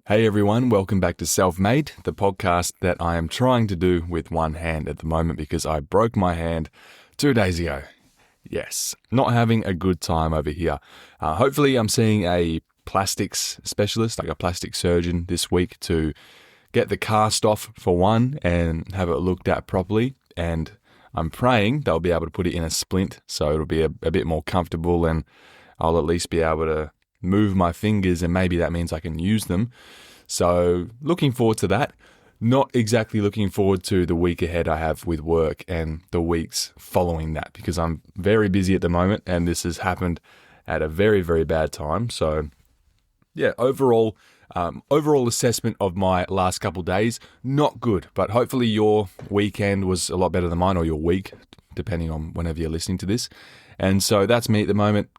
Hey everyone, welcome back to Self-Made, the podcast that I am trying to do with one hand at the moment because I broke my hand 2 days ago. Yes, not having a good time over here. Hopefully I'm seeing a plastics specialist, like a plastic surgeon this week to get the cast off for one and have it looked at properly. And I'm praying they'll be able to put it in a splint so it'll be a bit more comfortable and I'll at least be able to move my fingers and maybe that means I can use them. So looking forward to that. Not exactly looking forward to the week ahead I have with work and the weeks following that because I'm very busy at the moment and this has happened at a very, very bad time. So yeah, overall assessment of my last couple of days, not good, but hopefully your weekend was a lot better than mine or your week, depending on whenever you're listening to this. And so that's me at the moment.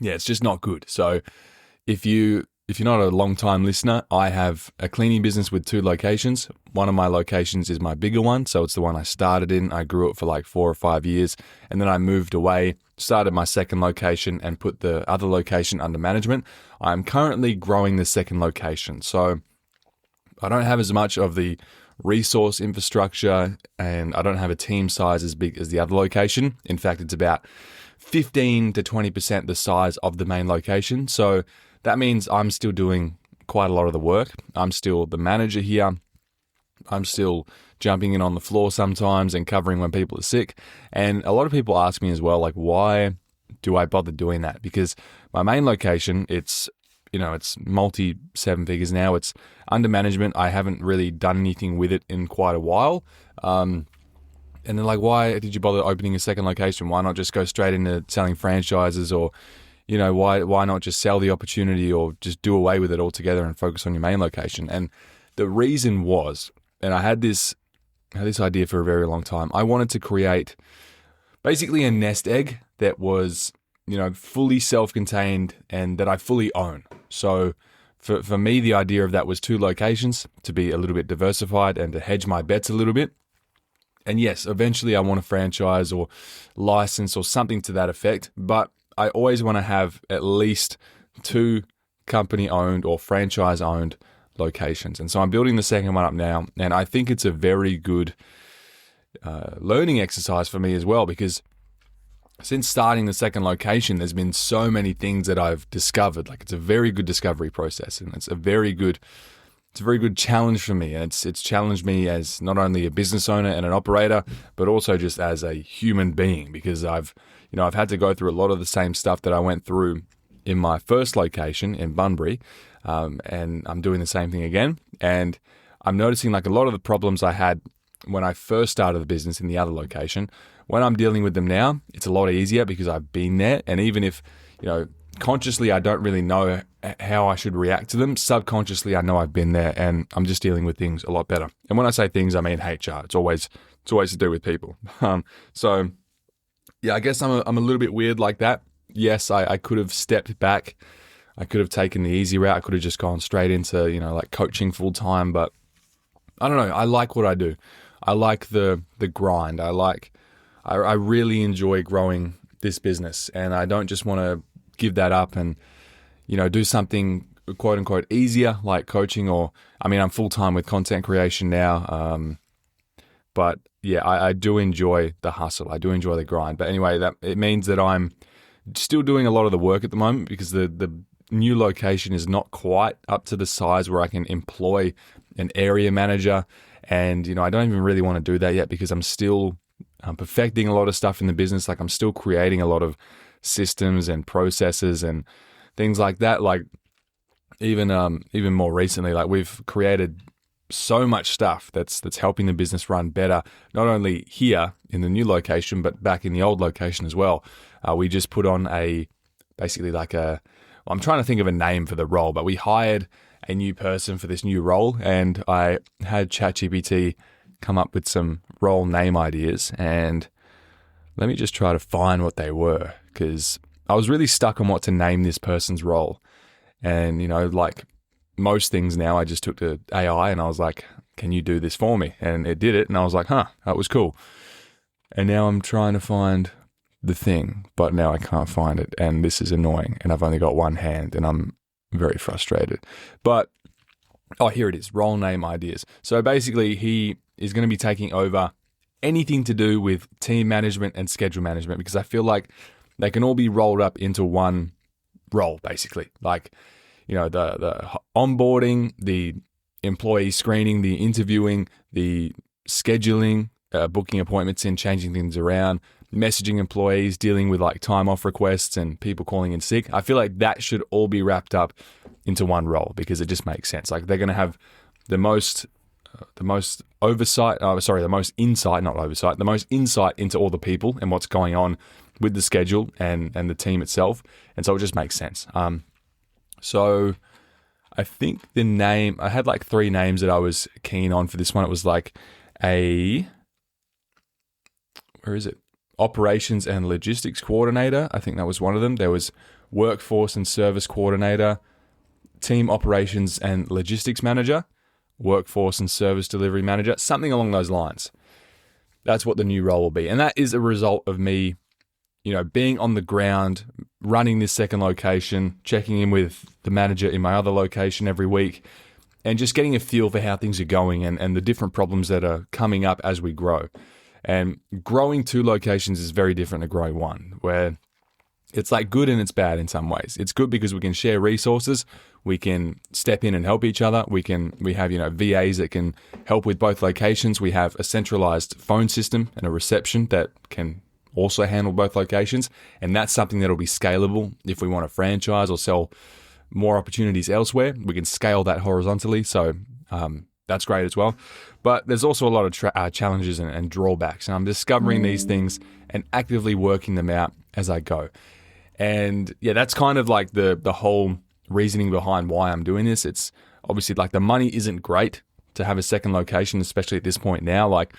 Yeah, it's just not good. So if you're not a long-time listener, I have a cleaning business with 2 locations. One of my locations is my bigger one, so it's the one I started in. I grew it for like 4 or 5 years, and then I moved away, started my second location, and put the other location under management. I'm currently growing the second location, so I don't have as much of the resource infrastructure, and I don't have a team size as big as the other location. In fact, it's about 15 to 20% the size of the main location. So that means I'm still doing quite a lot of the work. I'm still the manager here. I'm still jumping in on the floor sometimes and covering when people are sick. And a lot of people ask me as well, like, why do I bother doing that? Because my main location, it's multi 7 figures now. It's under management. I haven't really done anything with it in quite a while. And they're like, why did you bother opening a second location? Why not just go straight into selling franchises or, why not just sell the opportunity or just do away with it altogether and focus on your main location? And the reason was, and I had this idea for a very long time, I wanted to create basically a nest egg that was, fully self-contained and that I fully own. So for me, the idea of that was 2 locations to be a little bit diversified and to hedge my bets a little bit. And yes, eventually I want a franchise or license or something to that effect, but I always want to have at least 2 company-owned or franchise-owned locations. And so I'm building the second one up now, and I think it's a very good learning exercise for me as well, because since starting the second location, there's been so many things that I've discovered. Like, it's a very good discovery process, and it's a very good challenge for me. And it's challenged me as not only a business owner and an operator, but also just as a human being, because I've had to go through a lot of the same stuff that I went through in my first location in Bunbury. And I'm doing the same thing again. And I'm noticing like a lot of the problems I had when I first started the business in the other location, when I'm dealing with them now, it's a lot easier because I've been there. And even if, consciously I don't really know how I should react to them, subconsciously I know I've been there and I'm just dealing with things a lot better. And when I say things, I mean HR. It's always to do with people. So yeah, I guess I'm a little bit weird like that. Yes, I could have stepped back. I could have taken the easy route. I could have just gone straight into, like coaching full time, but I don't know. I like what I do. I like the grind. I really enjoy growing this business, and I don't just want to give that up and, do something quote unquote easier like coaching I'm full-time with content creation now. But yeah, I do enjoy the hustle. I do enjoy the grind. But anyway, it means that I'm still doing a lot of the work at the moment because the new location is not quite up to the size where I can employ an area manager. And, I don't even really want to do that yet because I'm still perfecting a lot of stuff in the business. Like, I'm still creating a lot of systems and processes and things like that. Like, even more recently, like, we've created so much stuff that's helping the business run better, not only here in the new location, but back in the old location as well. We just put on I'm trying to think of a name for the role, but we hired a new person for this new role, and I had ChatGPT come up with some role name ideas, and let me just try to find what they were, because I was really stuck on what to name this person's role. And, like most things now, I just took to AI and I was like, can you do this for me? And it did it, and I was like, that was cool. And now I'm trying to find the thing, but now I can't find it, and this is annoying, and I've only got one hand, and I'm very frustrated. But, here it is, role name ideas. So basically he is going to be taking over anything to do with team management and schedule management, because I feel like they can all be rolled up into one role, basically. Like, the onboarding, the employee screening, the interviewing, the scheduling, booking appointments in, changing things around, messaging employees, dealing with like time off requests and people calling in sick. I feel like that should all be wrapped up into one role, because it just makes sense. Like, they're going to have the most insight into all the people and what's going on with the schedule and the team itself. And so it just makes sense. So I think I had like 3 names that I was keen on for this one. It was like Operations and Logistics Coordinator. I think that was one of them. There was Workforce and Service Coordinator, Team Operations and Logistics Manager, Workforce and Service Delivery Manager, something along those lines. That's what the new role will be. And that is a result of me, being on the ground, running this second location, checking in with the manager in my other location every week, and just getting a feel for how things are going and the different problems that are coming up as we grow. And growing 2 locations is very different to growing 1, where it's like good and it's bad in some ways. It's good because we can share resources, we can step in and help each other. We have VAs that can help with both locations. We have a centralized phone system and a reception that can also handle both locations, and that's something that'll be scalable if we want to franchise or sell more opportunities elsewhere. We can scale that horizontally, so that's great as well. But there's also a lot of challenges and drawbacks, and I'm discovering these things and actively working them out as I go. And yeah, that's kind of like the whole reasoning behind why I'm doing this. It's obviously like the money isn't great to have a second location, especially at this point now. Like,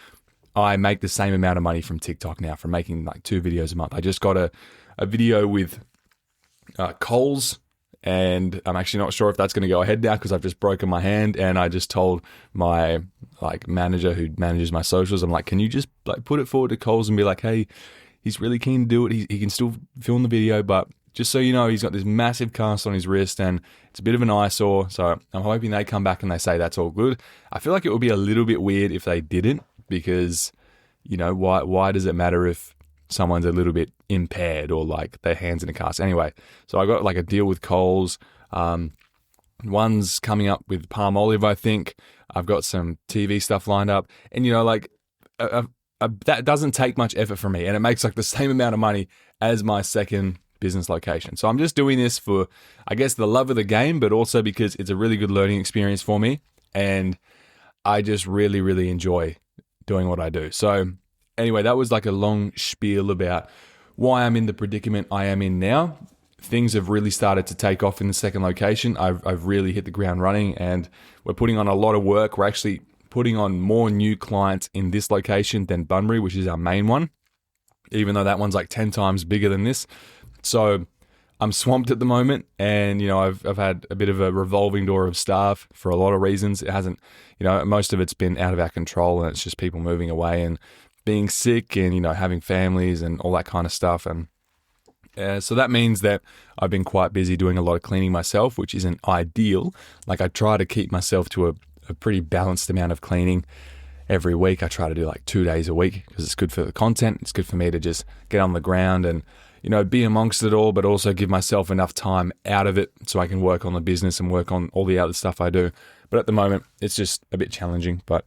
I make the same amount of money from TikTok now from making like 2 videos a month. I just got a video with Coles, and I'm actually not sure if that's going to go ahead now because I've just broken my hand, and I just told my manager who manages my socials, I'm like, can you just put it forward to Coles and be like, hey, he's really keen to do it. He can still film the video, but just so you know, he's got this massive cast on his wrist and it's a bit of an eyesore. So I'm hoping they come back and they say that's all good. I feel like it would be a little bit weird if they didn't, because, why does it matter if someone's a little bit impaired or like their hands in a cast? Anyway, so I got like a deal with Coles. One's coming up with Palmolive, I think. I've got some TV stuff lined up, and that doesn't take much effort from me, and it makes like the same amount of money as my second business location. So I'm just doing this for, I guess, the love of the game, but also because it's a really good learning experience for me, and I just really, really enjoy doing what I do. So anyway, that was like a long spiel about why I'm in the predicament I am in now. Things have really started to take off in the second location. I've really hit the ground running, and we're putting on a lot of work. We're actually putting on more new clients in this location than Bunbury, which is our main one, even though that one's like 10 times bigger than this. So I'm swamped at the moment, and I've had a bit of a revolving door of staff for a lot of reasons. It hasn't, most of it's been out of our control, and it's just people moving away and being sick and having families and all that kind of stuff. And so that means that I've been quite busy doing a lot of cleaning myself, which isn't ideal. Like, I try to keep myself to a pretty balanced amount of cleaning every week. I try to do like 2 days a week because it's good for the content. It's good for me to just get on the ground and be amongst it all, but also give myself enough time out of it so I can work on the business and work on all the other stuff I do. But at the moment, it's just a bit challenging, but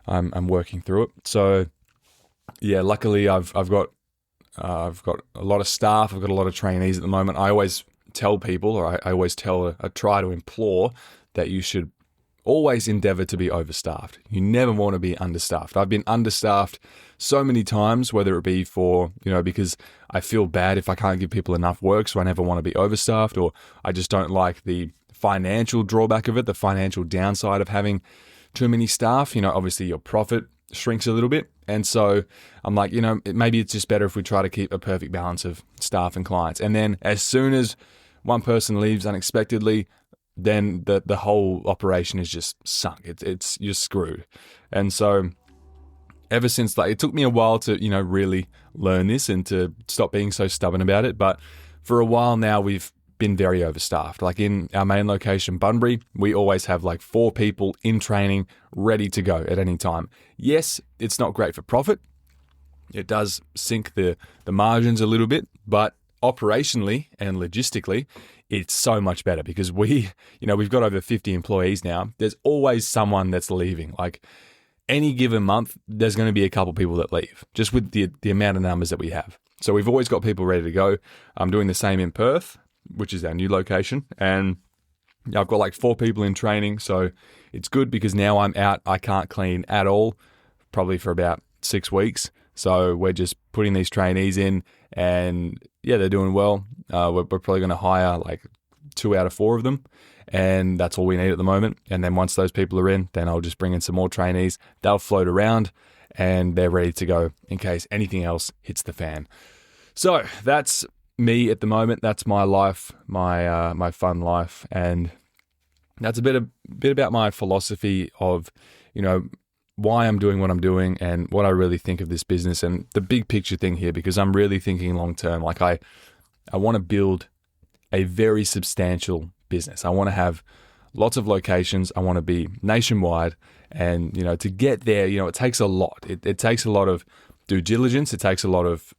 I'm working through it. So yeah, luckily I've got a lot of staff. I've got a lot of trainees at the moment. I always tell people, or I always try to implore that you should always endeavor to be overstaffed. You never want to be understaffed. I've been understaffed so many times, whether it be for, because I feel bad if I can't give people enough work, so I never want to be overstaffed, or I just don't like the financial drawback of it, the financial downside of having too many staff. Obviously your profit shrinks a little bit. And so I'm like, maybe it's just better if we try to keep a perfect balance of staff and clients. And then as soon as one person leaves unexpectedly, then the whole operation is just sunk. It's you're screwed. And so ever since, it took me a while to, really learn this and to stop being so stubborn about it. But for a while now, we've been very overstaffed. Like in our main location, Bunbury, we always have like 4 people in training ready to go at any time. Yes, it's not great for profit. It does sink the margins a little bit, but operationally and logistically, it's so much better because we've got over 50 employees now. There's always someone that's leaving. Like any given month, there's going to be a couple people that leave just with the amount of numbers that we have. So we've always got people ready to go. I'm doing the same in Perth, which is our new location. And I've got like 4 people in training. So it's good because now I'm out. I can't clean at all, probably for about 6 weeks. So we're just putting these trainees in and yeah, they're doing well. We're probably going to hire like 2 out of 4 of them. And that's all we need at the moment. And then once those people are in, then I'll just bring in some more trainees. They'll float around and they're ready to go in case anything else hits the fan. So that's me at the moment. That's my life, my fun life. And that's a bit about my philosophy of, why I'm doing what I'm doing and what I really think of this business and the big picture thing here, because I'm really thinking long term. Like I want to build a very substantial business. I want to have lots of locations. I want to be nationwide. And, to get there, it takes a lot. It takes a lot of due diligence. It takes a lot of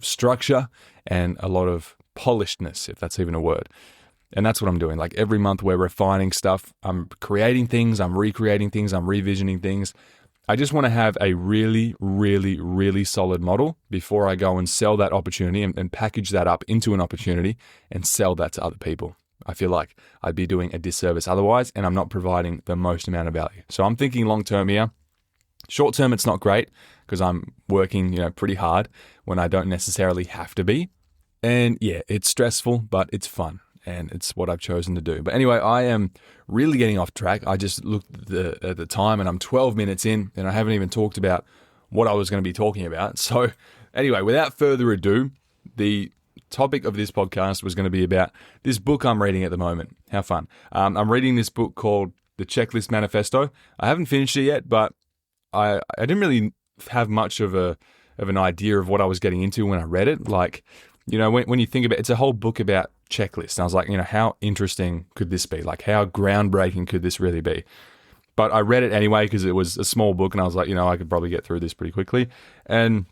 structure and a lot of polishedness, if that's even a word. And that's what I'm doing. Like every month we're refining stuff. I'm creating things. I'm recreating things. I'm revisioning things. I just want to have a really, really, really solid model before I go and sell that opportunity and package that up into an opportunity and sell that to other people. I feel like I'd be doing a disservice otherwise, and I'm not providing the most amount of value. So I'm thinking long term here. Short term, it's not great because I'm working, pretty hard when I don't necessarily have to be. And yeah, it's stressful, but it's fun. And it's what I've chosen to do. But anyway, I am really getting off track. I just looked at the time and I'm 12 minutes in and I haven't even talked about what I was going to be talking about. So anyway, without further ado, the topic of this podcast was going to be about this book I'm reading at the moment. How fun. I'm reading this book called The Checklist Manifesto. I haven't finished it yet, but I didn't really have much of an idea of what I was getting into when I read it. Like, when you think about it, it's a whole book about checklists. And I was like, how interesting could this be? Like, how groundbreaking could this really be? But I read it anyway because it was a small book and I was like, I could probably get through this pretty quickly. And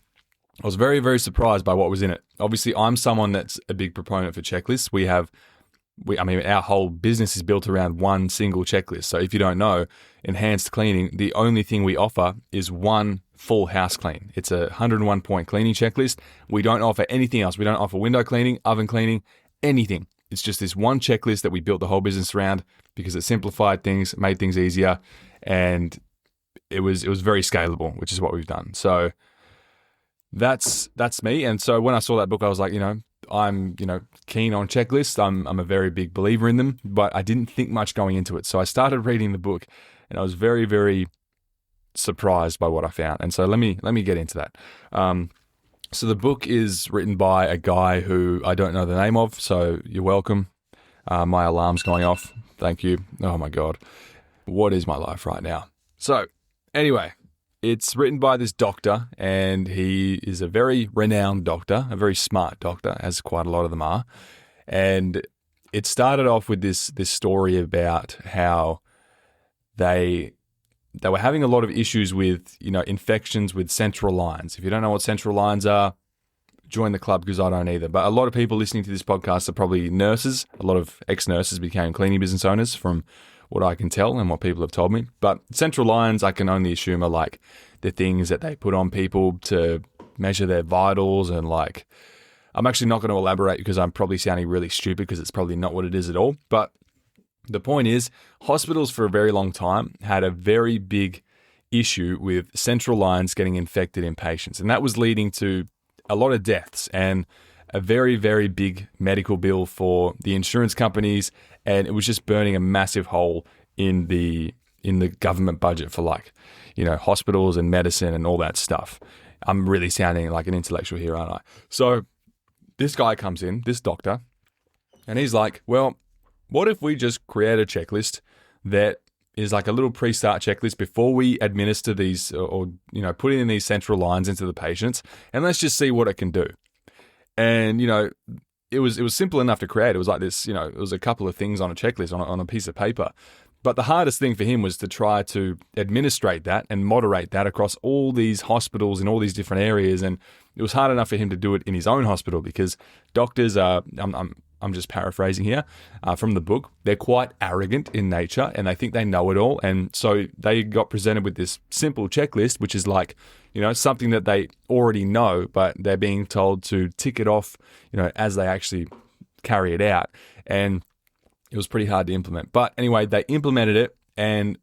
I was very, very surprised by what was in it. Obviously, I'm someone that's a big proponent for checklists. Our whole business is built around one single checklist. So if you don't know, enhanced cleaning, the only thing we offer is one full house clean. It's a 101-point cleaning checklist. We don't offer anything else. We don't offer window cleaning, oven cleaning, anything. It's just this one checklist that we built the whole business around because it simplified things, made things easier, and it was very scalable, which is what we've done. So that's me. And so when I saw that book, I was like, I'm keen on checklists. I'm a very big believer in them, but I didn't think much going into it. So I started reading the book, and I was very, very surprised by what I found. And so let me get into that. So the book is written by a guy who I don't know the name of, so you're welcome. My alarm's going off. Thank you. Oh my God. What is my life right now? So anyway, it's written by this doctor, and he is a very renowned doctor, a very smart doctor, as quite a lot of them are. And it started off with this story about how they were having a lot of issues with, infections with central lines. If you don't know what central lines are, join the club because I don't either. But a lot of people listening to this podcast are probably nurses. A lot of ex-nurses became cleaning business owners from what I can tell and what people have told me. But central lines, I can only assume are like the things that they put on people to measure their vitals and like, I'm actually not going to elaborate because I'm probably sounding really stupid because it's probably not what it is at all. But the point is, hospitals for a very long time had a very big issue with central lines getting infected in patients. And that was leading to a lot of deaths and a very, very big medical bill for the insurance companies. And it was just burning a massive hole in the government budget for hospitals and medicine and all that stuff. I'm really sounding like an intellectual here, aren't I? So this guy comes in, this doctor, and he's like, well, what if we just create a checklist that is like a little pre-start checklist before we administer these or put in these central lines into the patients, and let's just see what it can do. And, it was simple enough to create. It was like this, it was a couple of things on a checklist on a piece of paper. But the hardest thing for him was to try to administrate that and moderate that across all these hospitals in all these different areas. And it was hard enough for him to do it in his own hospital because doctors are, I'm just paraphrasing here from the book, they're quite arrogant in nature and they think they know it all. And so they got presented with this simple checklist, which is like, something that they already know, but they're being told to tick it off, as they actually carry it out. And it was pretty hard to implement. But anyway, they implemented it, and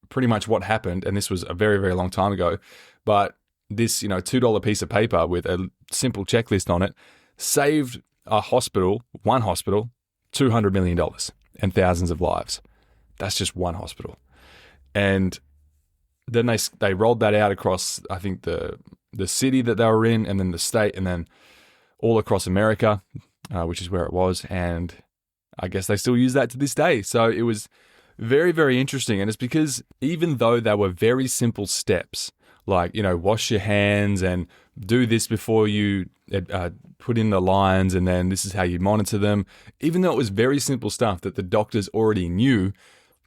pretty much what happened, and this was a very, very long time ago, but this, $2 piece of paper with a simple checklist on it saved one hospital, $200 million and thousands of lives. That's just one hospital. And then they rolled that out across, I think, the city that they were in, and then the state, and then all across America, which is where it was. And I guess they still use that to this day. So it was very, very interesting. And it's because even though they were very simple steps, like, wash your hands and do this before you put in the lines, and then this is how you monitor them, even though it was very simple stuff that the doctors already knew,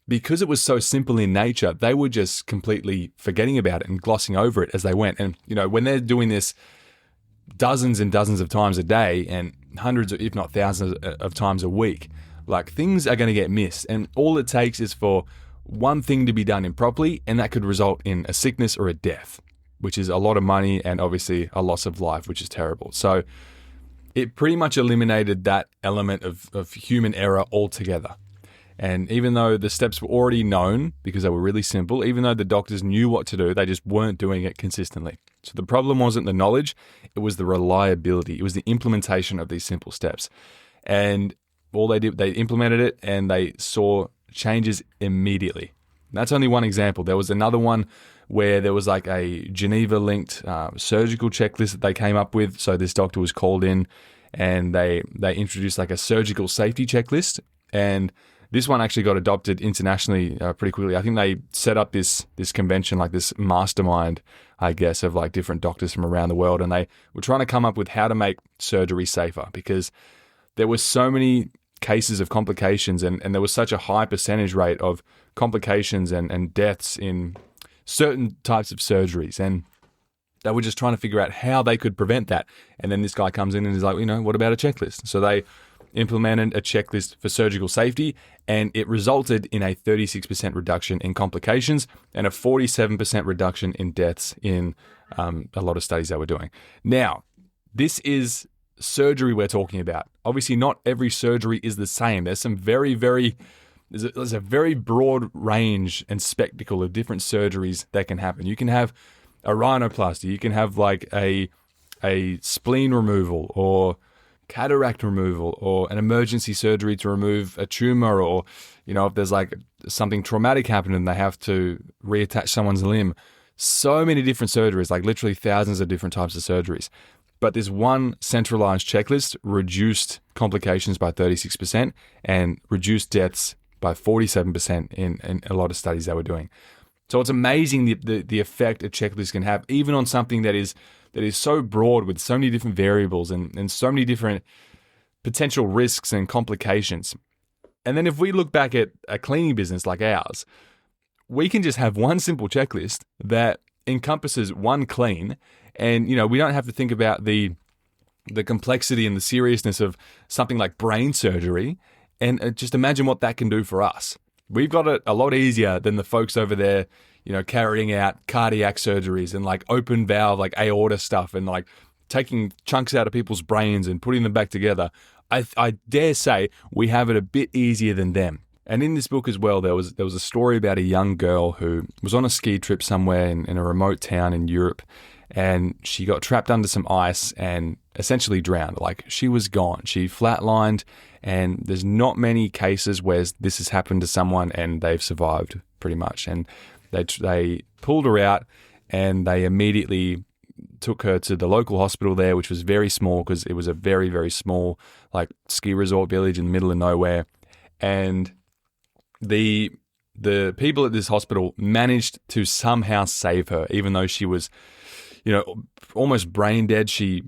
because it was so simple in nature, they were just completely forgetting about it and glossing over it as they went. And, when they're doing this dozens and dozens of times a day and hundreds, if not thousands of times a week, like, things are going to get missed. And all it takes is for one thing to be done improperly, and that could result in a sickness or a death, which is a lot of money and obviously a loss of life, which is terrible. So it pretty much eliminated that element of human error altogether. And even though the steps were already known because they were really simple, even though the doctors knew what to do, they just weren't doing it consistently. So the problem wasn't the knowledge, it was the reliability. It was the implementation of these simple steps. And all they did, they implemented it and they saw changes immediately. And that's only one example. There was another one where there was like a Geneva-linked surgical checklist that they came up with. So this doctor was called in and they introduced like a surgical safety checklist. And this one actually got adopted internationally pretty quickly. I think they set up this convention, like this mastermind, I guess, of like different doctors from around the world. And they were trying to come up with how to make surgery safer, because there were so many cases of complications and there was such a high percentage rate of complications and deaths in certain types of surgeries. And they were just trying to figure out how they could prevent that. And then this guy comes in and is like, what about a checklist? So they implemented a checklist for surgical safety, and it resulted in a 36% reduction in complications and a 47% reduction in deaths in a lot of studies they were doing. Now, this is surgery we're talking about. Obviously, not every surgery is the same. There's some there's a very broad range and spectacle of different surgeries that can happen. You can have a rhinoplasty, you can have like a spleen removal or cataract removal or an emergency surgery to remove a tumor, or, if there's like something traumatic happened and they have to reattach someone's limb. So many different surgeries, like literally thousands of different types of surgeries. But this one centralized checklist reduced complications by 36% and reduced deaths by 47% in a lot of studies they were doing. So it's amazing the effect a checklist can have, even on something that is so broad with so many different variables and so many different potential risks and complications. And then if we look back at a cleaning business like ours, we can just have one simple checklist that encompasses one clean, and we don't have to think about the complexity and the seriousness of something like brain surgery. And just imagine what that can do for us. We've got it a lot easier than the folks over there, carrying out cardiac surgeries and like open valve, like aorta stuff, and like taking chunks out of people's brains and putting them back together. I dare say we have it a bit easier than them. And in this book as well, there was a story about a young girl who was on a ski trip somewhere in a remote town in Europe, and she got trapped under some ice and essentially drowned. Like, she was gone. She flatlined, and there's not many cases where this has happened to someone and they've survived, pretty much. And they pulled her out, and they immediately took her to the local hospital there, which was very small because it was a very, very small like ski resort village in the middle of nowhere. And the people at this hospital managed to somehow save her, even though she was, almost brain dead. She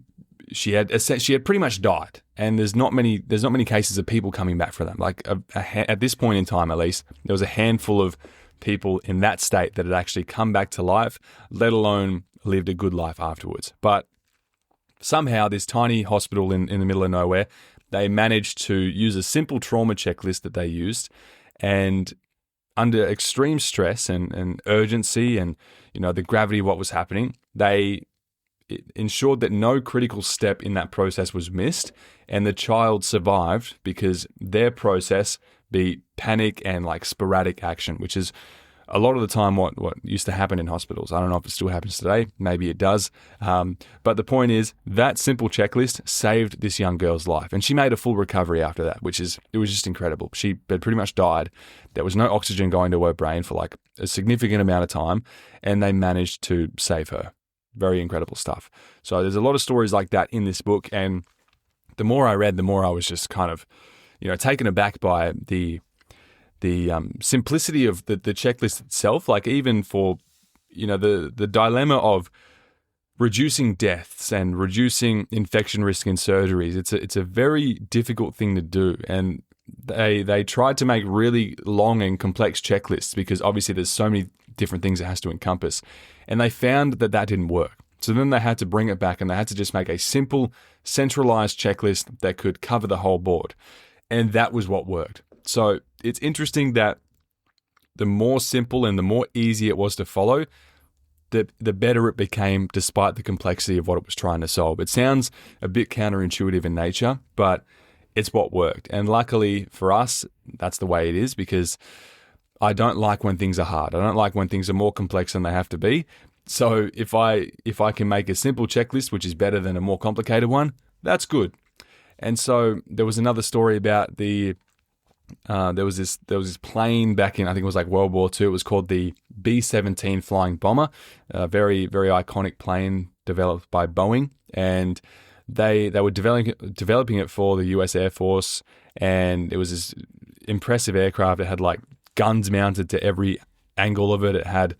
she had pretty much died, and there's not many cases of people coming back from that. Like at this point in time, at least, there was a handful of people in that state that had actually come back to life, let alone lived a good life afterwards. But somehow, this tiny hospital in the middle of nowhere, they managed to use a simple trauma checklist that they used, and under extreme stress and urgency and the gravity of what was happening, they ensured that no critical step in that process was missed, and the child survived because their process beat panic and like sporadic action, which is a lot of the time what used to happen in hospitals. I don't know if it still happens today. Maybe it does. But the point is that simple checklist saved this young girl's life, and she made a full recovery after that, it was just incredible. She had pretty much died. There was no oxygen going to her brain for like a significant amount of time, and they managed to save her. Very incredible stuff. So there's a lot of stories like that in this book, and the more I read, the more I was just kind of, taken aback by the simplicity of the checklist itself. Like even for, the dilemma of reducing deaths and reducing infection risk in surgeries. It's a very difficult thing to do, and they tried to make really long and complex checklists because obviously there's so many different things it has to encompass. And they found that didn't work. So then they had to bring it back, and they had to just make a simple, centralized checklist that could cover the whole board. And that was what worked. So it's interesting that the more simple and the more easy it was to follow, the better it became despite the complexity of what it was trying to solve. It sounds a bit counterintuitive in nature, but it's what worked. And luckily for us, that's the way it is, because I don't like when things are hard. I don't like when things are more complex than they have to be. So if I can make a simple checklist, which is better than a more complicated one, that's good. And so there was another story about there was this plane back in, I think it was like World War II. It was called the B-17 flying bomber, a very, very iconic plane developed by Boeing. And they were developing it for the US Air Force. And it was this impressive aircraft. It had like guns mounted to every angle of it. It had,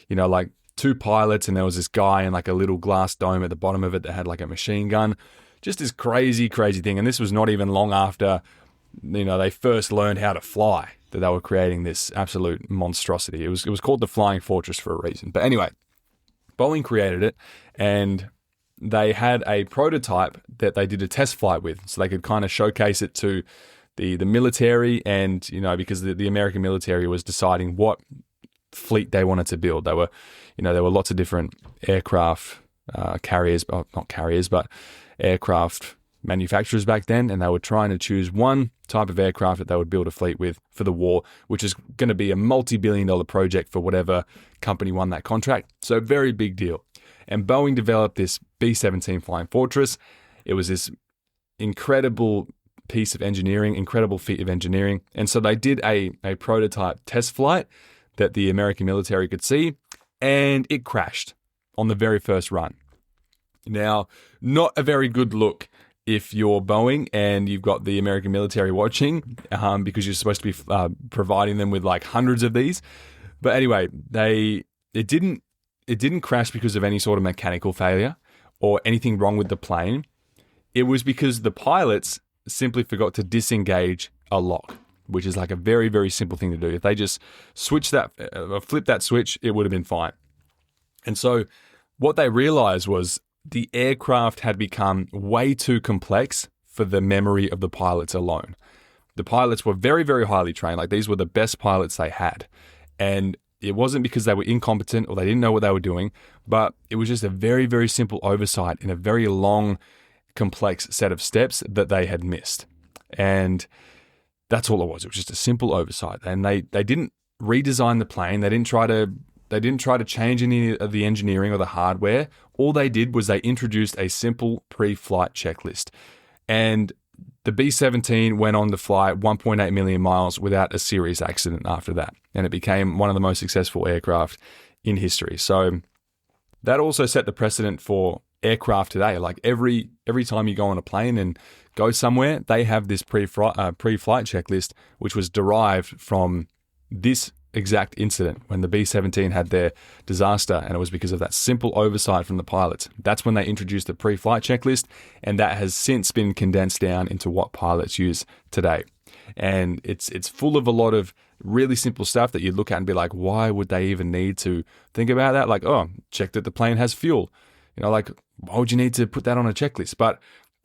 like 2 pilots, and there was this guy in like a little glass dome at the bottom of it that had like a machine gun. Just this crazy, crazy thing. And this was not even long after, they first learned how to fly that they were creating this absolute monstrosity. It was called the Flying Fortress for a reason. But anyway, Boeing created it, and they had a prototype that they did a test flight with, so they could kind of showcase it to the military, and because the American military was deciding what fleet they wanted to build. There were lots of different aircraft carriers, not carriers, but aircraft manufacturers back then, and they were trying to choose one type of aircraft that they would build a fleet with for the war, which is going to be a multi-billion-dollar project for whatever company won that contract. So very big deal. And Boeing developed this B-17 Flying Fortress. It was this incredible piece of engineering, incredible feat of engineering. And so they did a prototype test flight that the American military could see, and it crashed on the very first run. Now, not a very good look if you're Boeing and you've got the American military watching, because you're supposed to be providing them with like hundreds of these. But anyway, it didn't crash because of any sort of mechanical failure or anything wrong with the plane. It was because the pilots simply forgot to disengage a lock, which is like a very, very simple thing to do. If they just flip that switch, it would have been fine. And so what they realized was the aircraft had become way too complex for the memory of the pilots alone. The pilots were very, very highly trained. Like, these were the best pilots they had. And it wasn't because they were incompetent or they didn't know what they were doing, but it was just a very, very simple oversight in a very long, complex set of steps that they had missed. And that's all it was. It was just a simple oversight. And they didn't redesign the plane. They didn't try to change any of the engineering or the hardware. All they did was they introduced a simple pre-flight checklist. And the B-17 went on to fly 1.8 million miles without a serious accident after that. And it became one of the most successful aircraft in history. So that also set the precedent for aircraft today. Like every time you go on a plane and go somewhere, they have this pre-flight checklist, which was derived from this exact incident when the B-17 had their disaster, and it was because of that simple oversight from the pilots. That's when they introduced the pre-flight checklist, and that has since been condensed down into what pilots use today. And it's full of a lot of really simple stuff that you look at and be like, why would they even need to think about that? Like, oh, check that the plane has fuel. Like, why would you need to put that on a checklist? But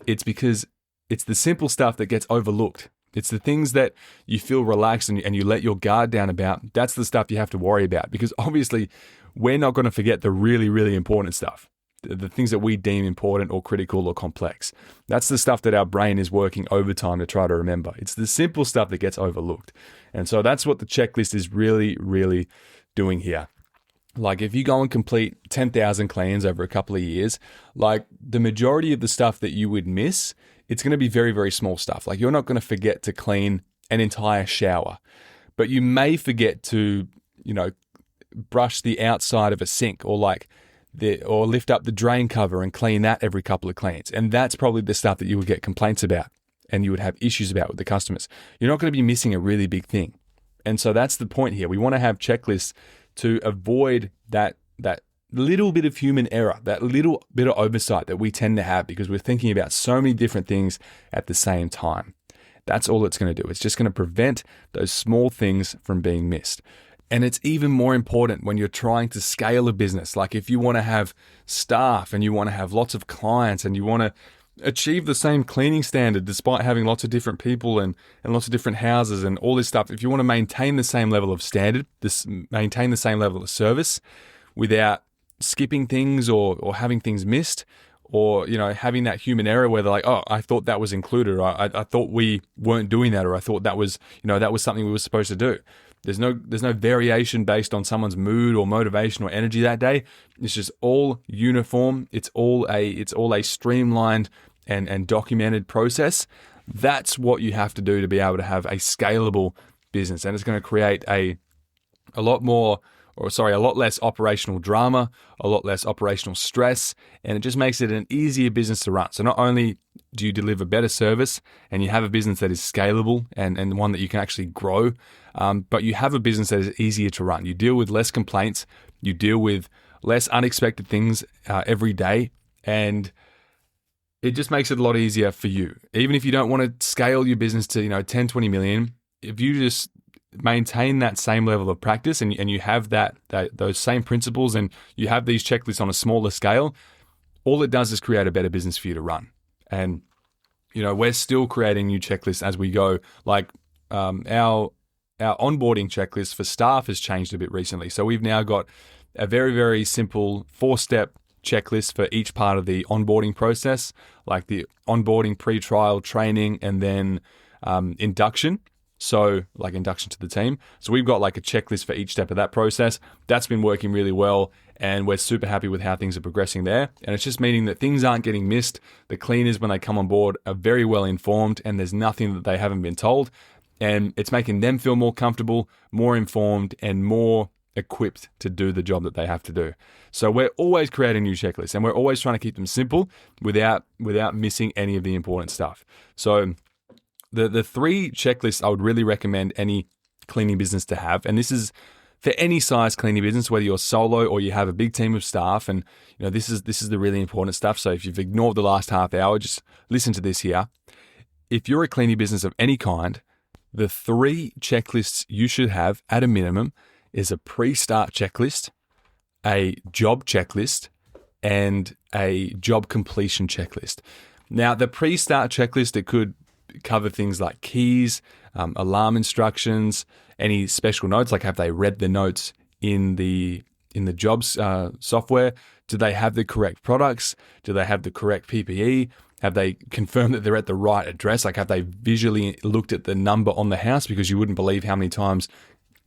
it's because it's the simple stuff that gets overlooked. It's the things that you feel relaxed and you let your guard down about. That's the stuff you have to worry about, because obviously we're not going to forget the really, really important stuff, the things that we deem important or critical or complex. That's the stuff that our brain is working overtime to try to remember. It's the simple stuff that gets overlooked. And so that's what the checklist is really, really doing here. Like, if you go and complete 10,000 cleans over a couple of years, like, the majority of the stuff that you would miss, it's going to be very, very small stuff. Like, you're not going to forget to clean an entire shower, but you may forget to, brush the outside of a sink, or or lift up the drain cover and clean that every couple of cleans. And that's probably the stuff that you would get complaints about and you would have issues about with the customers. You're not going to be missing a really big thing. And so that's the point here. We want to have checklists to avoid that little bit of human error, that little bit of oversight that we tend to have because we're thinking about so many different things at the same time. That's all it's going to do. It's just going to prevent those small things from being missed. And it's even more important when you're trying to scale a business. Like, if you want to have staff and you want to have lots of clients and you want to achieve the same cleaning standard despite having lots of different people and lots of different houses and all this stuff, if you want to maintain the same level of standard, maintain the same level of service without skipping things or having things missed, or having that human error where they're like, oh, I thought that was included, or I thought we weren't doing that, or I thought that was that was something we were supposed to do. There's no variation based on someone's mood or motivation or energy that day. It's just all uniform. It's all a streamlined and documented process. That's what you have to do to be able to have a scalable business, and it's going to create a lot less operational drama, a lot less operational stress, and it just makes it an easier business to run. So not only do you deliver better service and you have a business that is scalable and one that you can actually grow, but you have a business that is easier to run. You deal with less complaints, you deal with less unexpected things every day, and it just makes it a lot easier for you. Even if you don't want to scale your business to 10, 20 million, if you just maintain that same level of practice and you have those same principles and you have these checklists on a smaller scale, all it does is create a better business for you to run. And we're still creating new checklists as we go. Like our onboarding checklist for staff has changed a bit recently. So we've now got a very, very simple 4-step checklist for each part of the onboarding process, like the onboarding, pre-trial, training, and then induction. So like induction to the team. So we've got like a checklist for each step of that process. That's been working really well, and we're super happy with how things are progressing there. And it's just meaning that things aren't getting missed. The cleaners, when they come on board, are very well informed, and there's nothing that they haven't been told. And it's making them feel more comfortable, more informed, and more equipped to do the job that they have to do. So we're always creating new checklists, and we're always trying to keep them simple without missing any of the important stuff. So the 3 checklists I would really recommend any cleaning business to have, and this is for any size cleaning business, whether you're solo or you have a big team of staff, and this is the really important stuff. So if you've ignored the last half hour, just listen to this here. If you're a cleaning business of any kind, the 3 checklists you should have at a minimum is a pre-start checklist, a job checklist, and a job completion checklist. Now, the pre-start checklist, it could cover things like keys, alarm instructions, any special notes, like have they read the notes in the jobs software? Do they have the correct products? Do they have the correct PPE? Have they confirmed that they're at the right address? Like, have they visually looked at the number on the house? Because you wouldn't believe how many times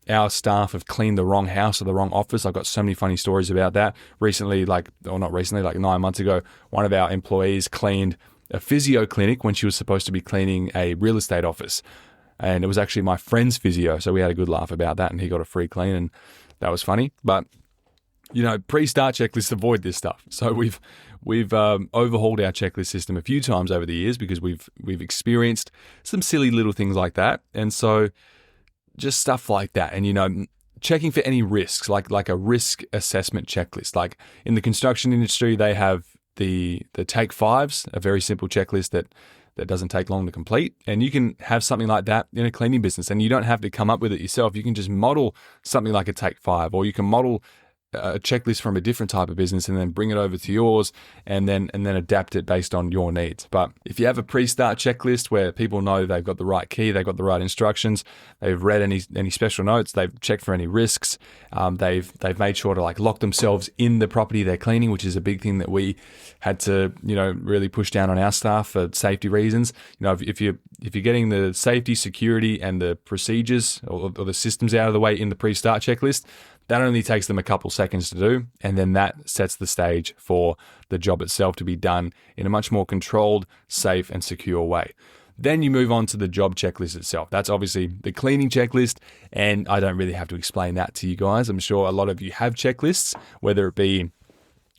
our staff have cleaned the wrong house or the wrong office. I've got so many funny stories about that. Recently, like 9 months ago, one of our employees cleaned a physio clinic when she was supposed to be cleaning a real estate office. And it was actually my friend's physio. So we had a good laugh about that, and he got a free clean, and that was funny. But, pre-start checklists avoid this stuff. So we've overhauled our checklist system a few times over the years because we've experienced some silly little things like that. And so just stuff like that. And, checking for any risks, like a risk assessment checklist. Like in the construction industry, they have the Take Fives, a very simple checklist that doesn't take long to complete. And you can have something like that in a cleaning business, and you don't have to come up with it yourself. You can just model something like a Take Five, or you can model a checklist from a different type of business and then bring it over to yours and then adapt it based on your needs. But if you have a pre-start checklist where people know they've got the right key, they've got the right instructions, they've read any special notes, they've checked for any risks, they've made sure to like lock themselves in the property they're cleaning, which is a big thing that we had to, really push down on our staff for safety reasons. If you're getting the safety, security, and the procedures or the systems out of the way in the pre-start checklist, that only takes them a couple seconds to do, and then that sets the stage for the job itself to be done in a much more controlled, safe, and secure way. Then you move on to the job checklist itself. That's obviously the cleaning checklist, and I don't really have to explain that to you guys. I'm sure a lot of you have checklists, whether it be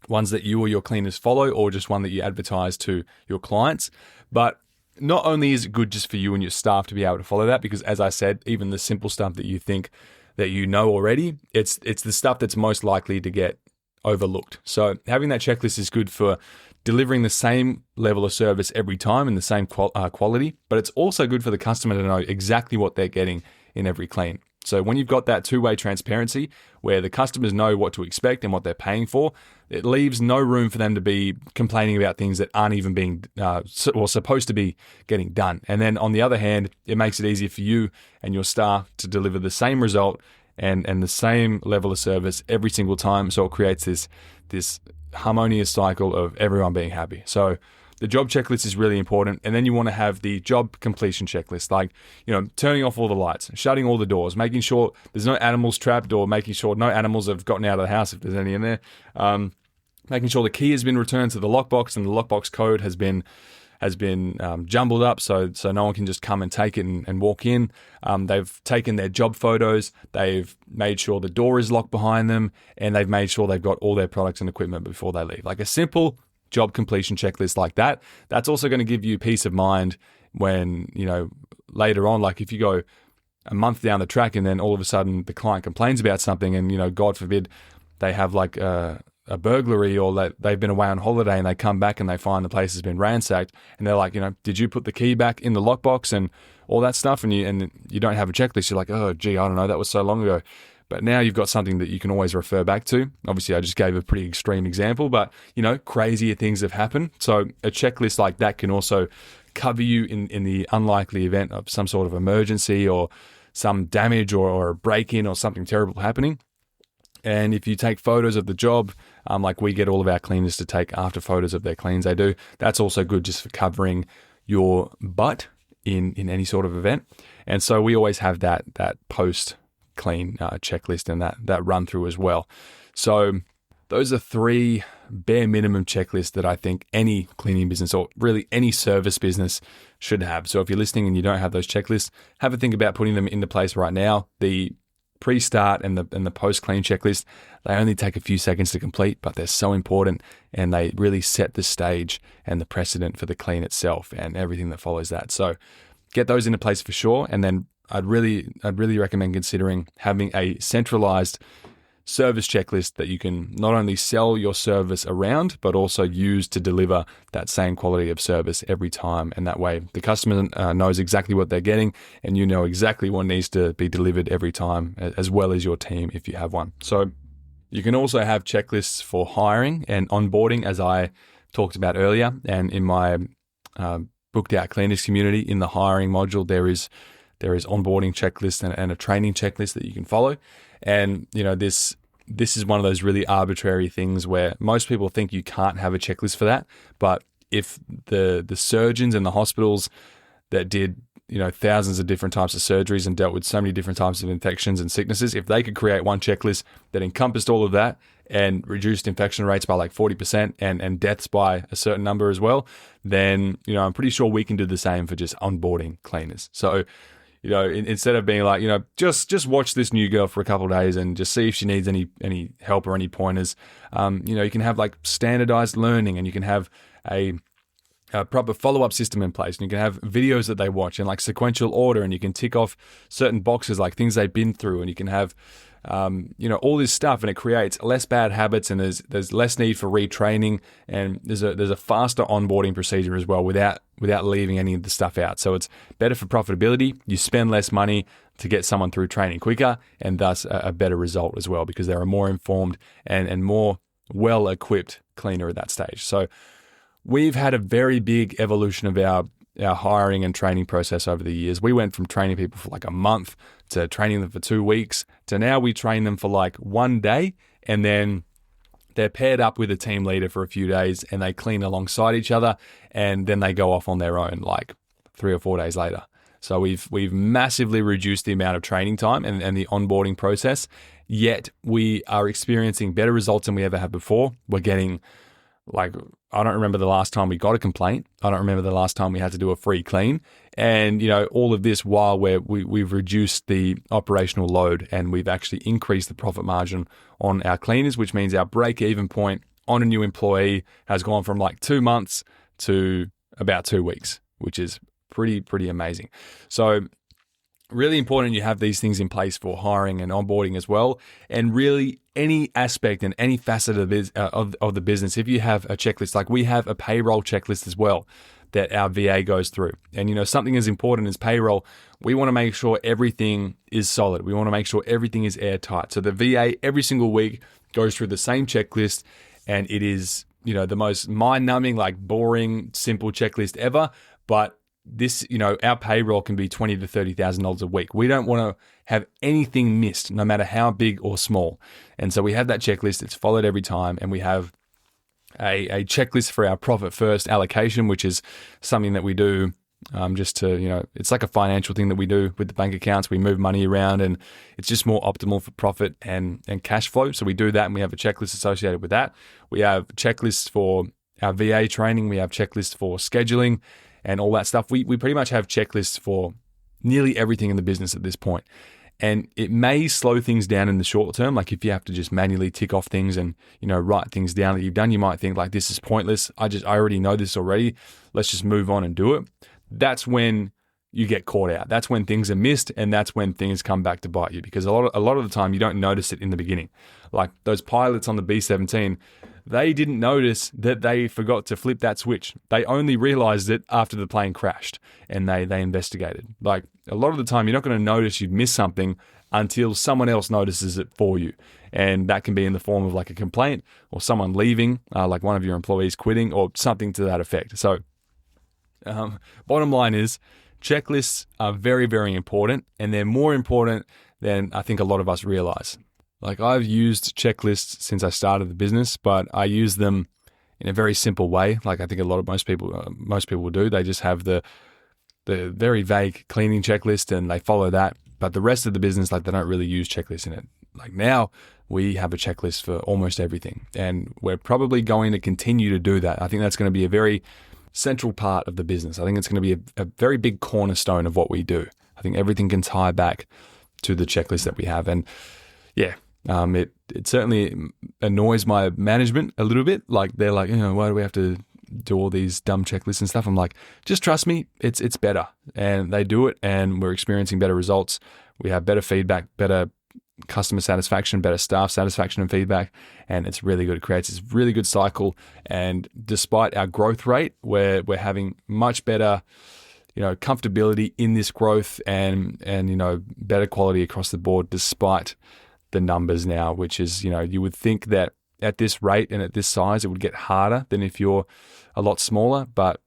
ones that you or your cleaners follow or just one that you advertise to your clients. But not only is it good just for you and your staff to be able to follow that, because as I said, even the simple stuff that you think that you know already, it's the stuff that's most likely to get overlooked. So having that checklist is good for delivering the same level of service every time and the same quality, but it's also good for the customer to know exactly what they're getting in every clean. So when you've got that two-way transparency where the customers know what to expect and what they're paying for, it leaves no room for them to be complaining about things that aren't even being or supposed to be getting done. And then on the other hand, it makes it easier for you and your staff to deliver the same result and the same level of service every single time. So it creates this harmonious cycle of everyone being happy. So the job checklist is really important. And then you want to have the job completion checklist, like, turning off all the lights, shutting all the doors, making sure there's no animals trapped, or making sure no animals have gotten out of the house if there's any in there. Making sure the key has been returned to the lockbox and the lockbox code has been jumbled up so no one can just come and take it and walk in. They've taken their job photos, they've made sure the door is locked behind them, and they've made sure they've got all their products and equipment before they leave. Like a simple job completion checklist like that, that's also going to give you peace of mind when, later on, like if you go a month down the track and then all of a sudden the client complains about something and, God forbid, they have like a burglary, or that they've been away on holiday and they come back and they find the place has been ransacked and they're like, did you put the key back in the lockbox and all that stuff? And you don't have a checklist. You're like, oh, gee, I don't know. That was so long ago. But now you've got something that you can always refer back to. Obviously, I just gave a pretty extreme example, but, crazier things have happened. So a checklist like that can also cover you in the unlikely event of some sort of emergency or some damage or a break-in or something terrible happening. And if you take photos of the job, like we get all of our cleaners to take after photos of their cleans they do, that's also good just for covering your butt in any sort of event. And so we always have that post-clean checklist and that run through as well. So those are 3 bare minimum checklists that I think any cleaning business, or really any service business, should have. So if you're listening and you don't have those checklists, have a think about putting them into place right now. The pre-start and the post-clean checklist, they only take a few seconds to complete, but they're so important and they really set the stage and the precedent for the clean itself and everything that follows that. So get those into place for sure. And then I'd really recommend considering having a centralized service checklist that you can not only sell your service around, but also use to deliver that same quality of service every time. And that way the customer knows exactly what they're getting and you know exactly what needs to be delivered every time, as well as your team if you have one. So you can also have checklists for hiring and onboarding, as I talked about earlier. And in my booked out cleaners community, in the hiring module, there is onboarding checklist and a training checklist that you can follow. And this is one of those really arbitrary things where most people think you can't have a checklist for that. But if the surgeons and the hospitals that did thousands of different types of surgeries and dealt with so many different types of infections and sicknesses, if they could create one checklist that encompassed all of that and reduced infection rates by like 40% and deaths by a certain number as well, then I'm pretty sure we can do the same for just onboarding cleaners. So instead of being like, just watch this new girl for a couple of days and just see if she needs any help or any pointers, you can have like standardized learning, and you can have a a proper follow-up system in place, and you can have videos that they watch in like sequential order, and you can tick off certain boxes like things they've been through, and you can have all this stuff, and it creates less bad habits, and there's less need for retraining, and there's a faster onboarding procedure as well without leaving any of the stuff out. So it's better for profitability. You spend less money to get someone through training quicker, and thus a better result as well, because they're a more informed and more well-equipped cleaner at that stage. So we've had a very big evolution of our hiring and training process over the years. We went from training people for like a month to training them for 2 weeks to now we train them for like 1 day, and then they're paired up with a team leader for a few days and they clean alongside each other, and then they go off on their own like 3 or 4 days later. So we've massively reduced the amount of training time and the onboarding process, yet we are experiencing better results than we ever have before. We're getting I don't remember the last time we got a complaint. I don't remember the last time we had to do a free clean. And, all of this while we've reduced the operational load, and we've actually increased the profit margin on our cleaners, which means our break-even point on a new employee has gone from like 2 months to about 2 weeks, which is pretty amazing. So really important you have these things in place for hiring and onboarding as well. And really any aspect and any facet of the business, if you have a checklist, like we have a payroll checklist as well that our VA goes through. And something as important as payroll, we want to make sure everything is solid. We want to make sure everything is airtight. So the VA every single week goes through the same checklist, and it is, the most mind-numbing, like boring, simple checklist ever. But this, our payroll can be $20,000 to $30,000 a week. We don't want to have anything missed, no matter how big or small. And so we have that checklist. It's followed every time. And we have a checklist for our profit first allocation, which is something that we do just to, it's like a financial thing that we do with the bank accounts. We move money around, and it's just more optimal for profit and cash flow. So we do that, and we have a checklist associated with that. We have checklists for our VA training. We have checklists for scheduling and all that stuff. We pretty much have checklists for nearly everything in the business at this point. And it may slow things down in the short term. Like if you have to just manually tick off things and, write things down that you've done, you might think like, this is pointless. I already know this already. Let's just move on and do it. That's when you get caught out. That's when things are missed, and that's when things come back to bite you, because a lot of the time you don't notice it in the beginning. Like those pilots on the B-17, they didn't notice that they forgot to flip that switch. They only realized it after the plane crashed, and they investigated. Like a lot of the time, you're not going to notice you've missed something until someone else notices it for you. And that can be in the form of like a complaint or someone leaving, like one of your employees quitting or something to that effect. So bottom line is, checklists are very, very important, and they're more important than I think a lot of us realize. Like I've used checklists since I started the business, but I use them in a very simple way. Like I think most people will do. They just have the very vague cleaning checklist, and they follow that. But the rest of the business, like they don't really use checklists in it. Like now we have a checklist for almost everything, and we're probably going to continue to do that. I think that's going to be a very central part of the business. I think it's going to be a very big cornerstone of what we do. I think everything can tie back to the checklist that we have. And yeah, it certainly annoys my management a little bit. Like they're like, why do we have to do all these dumb checklists and stuff? I'm like, just trust me, it's better. And they do it, and we're experiencing better results. We have better feedback, better customer satisfaction, better staff satisfaction and feedback, and it's really good. It creates this really good cycle. And despite our growth rate, we're having much better, comfortability in this growth and better quality across the board despite the numbers now, which is, you would think that at this rate and at this size, it would get harder than if you're a lot smaller, but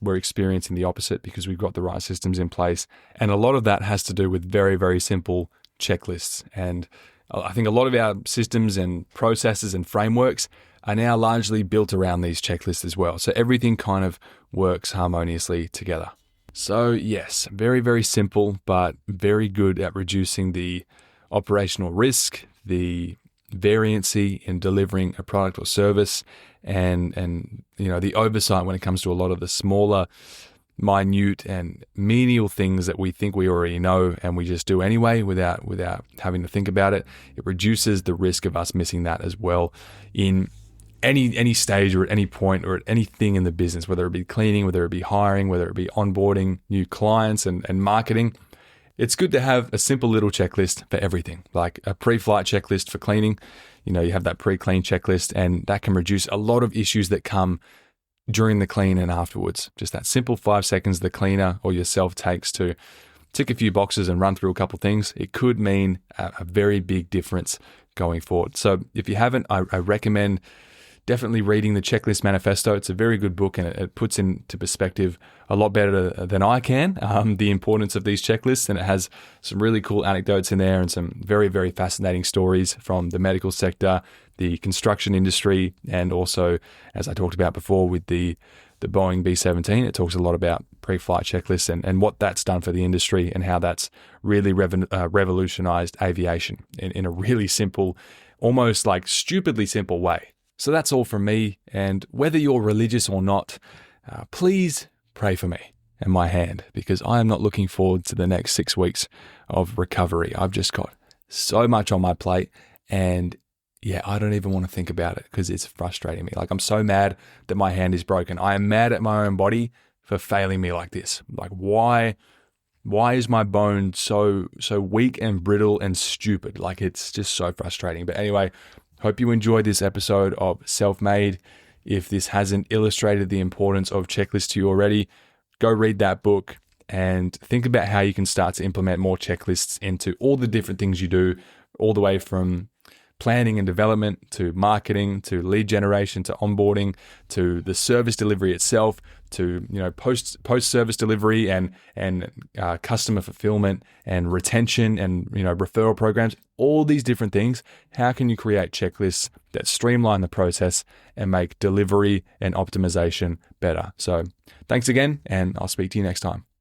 we're experiencing the opposite because we've got the right systems in place. And a lot of that has to do with very, very simple checklists. And I think a lot of our systems and processes and frameworks are now largely built around these checklists as well. So everything kind of works harmoniously together. So yes, very, very simple, but very good at reducing the operational risk, the variancy in delivering a product or service, and the oversight when it comes to a lot of the smaller, minute and menial things that we think we already know and we just do anyway without having to think about it. It reduces the risk of us missing that as well in any stage or at any point or at anything in the business, whether it be cleaning, whether it be hiring, whether it be onboarding new clients and marketing. It's good to have a simple little checklist for everything, like a pre-flight checklist for cleaning. You have that pre-clean checklist, and that can reduce a lot of issues that come during the clean and afterwards. Just that simple 5 seconds the cleaner or yourself takes to tick a few boxes and run through a couple things, it could mean a very big difference going forward. So if you haven't, I recommend definitely reading the Checklist Manifesto. It's a very good book, and it puts into perspective a lot better than I can the importance of these checklists. And it has some really cool anecdotes in there and some very, very fascinating stories from the medical sector, the construction industry, and also, as I talked about before, with the Boeing B-17. It talks a lot about pre-flight checklists and what that's done for the industry and how that's really revolutionized aviation in a really simple, almost like stupidly simple way. So that's all from me. And whether you're religious or not, please pray for me and my hand, because I am not looking forward to the next 6 weeks of recovery. I've just got so much on my plate, and yeah, I don't even want to think about it because it's frustrating me. Like, I'm so mad that my hand is broken. I am mad at my own body for failing me like this. Like, why is my bone so weak and brittle and stupid? Like, it's just so frustrating. But anyway, hope you enjoyed this episode of Self-Made. If this hasn't illustrated the importance of checklists to you already, go read that book and think about how you can start to implement more checklists into all the different things you do, all the way from planning and development to marketing to lead generation to onboarding to the service delivery itself to post service delivery and customer fulfillment and retention and referral programs. All these different things. How can you create checklists that streamline the process and make delivery and optimization better? So thanks again, and I'll speak to you next time.